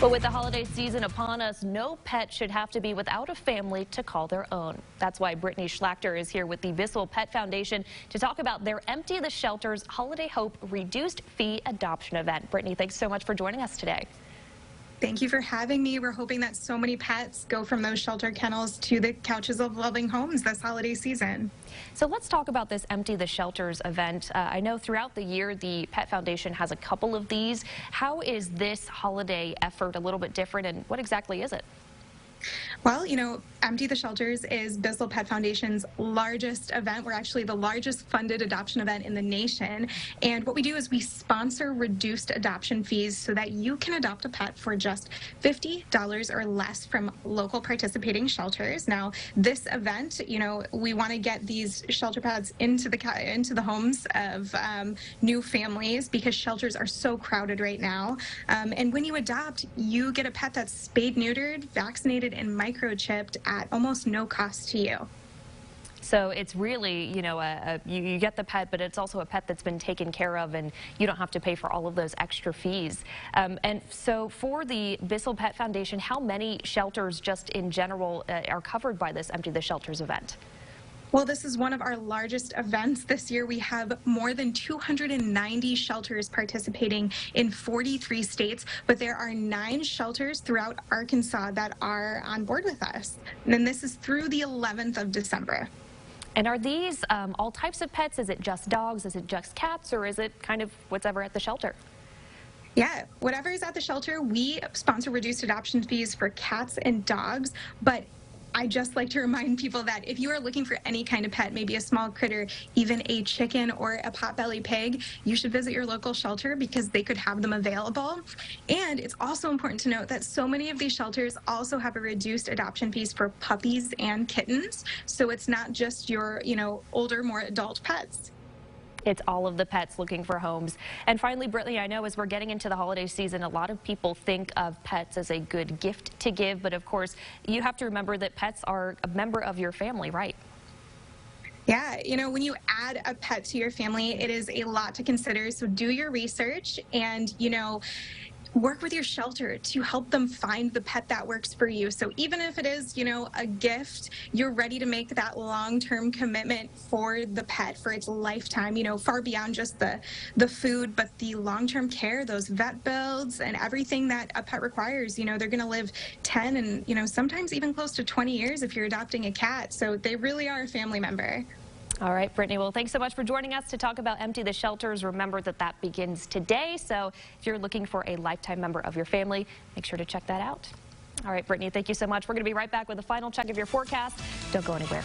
But with the holiday season upon us, no pet should have to be without a family to call their own. That's why Brittany Schlachter is here with the BISSELL Pet Foundation to talk about their Empty the Shelters Holiday Hope Reduced Fee Adoption event. Brittany, thanks so much for joining us today. Thank you for having me. We're hoping that so many pets go from those shelter kennels to the couches of loving homes this holiday season. So let's talk about this Empty the Shelters event. I know throughout the year the Pet Foundation has a couple of these. How is this holiday effort a little bit different, and what exactly is it? Well, Empty the Shelters is BISSELL Pet Foundation's largest event. We're actually the largest funded adoption event in the nation. And what we do is we sponsor reduced adoption fees so that you can adopt a pet for just $50 or less from local participating shelters. Now, this event, we want to get these shelter pets into the homes of new families because shelters are so crowded right now. And when you adopt, you get a pet that's spayed, neutered, vaccinated, and microchipped at almost no cost to you. So it's really, you get the pet, but it's also a pet that's been taken care of, and you don't have to pay for all of those extra fees. And so for the BISSELL Pet Foundation, how many shelters just in general are covered by this Empty the Shelters event? Well, this is one of our largest events this year. We have more than 290 shelters participating in 43 states, but there are 9 shelters throughout Arkansas that are on board with us. And then this is through the 11th of December. And are these all types of pets? Is it just dogs? Is it just cats? Or is it kind of whatever at the shelter? Yeah, whatever is at the shelter. We sponsor reduced adoption fees for cats and dogs, but I just like to remind people that if you are looking for any kind of pet, maybe a small critter, even a chicken or a potbelly pig, you should visit your local shelter because they could have them available. And it's also important to note that so many of these shelters also have a reduced adoption fees for puppies and kittens. So it's not just your, older, more adult pets. It's all of the pets looking for homes. And finally, Brittany, I know as we're getting into the holiday season, a lot of people think of pets as a good gift to give. But of course, you have to remember that pets are a member of your family, right? Yeah, when you add a pet to your family, it is a lot to consider. So do your research and, work with your shelter to help them find the pet that works for you. So even if it is, a gift, you're ready to make that long-term commitment for the pet for its lifetime, far beyond just the food, but the long-term care, those vet bills and everything that a pet requires. They're going to live 10 and, sometimes even close to 20 years if you're adopting a cat. So they really are a family member. All right, Brittany, well, thanks so much for joining us to talk about Empty the Shelters. Remember that begins today, so if you're looking for a lifetime member of your family, make sure to check that out. All right, Brittany, thank you so much. We're going to be right back with a final check of your forecast. Don't go anywhere.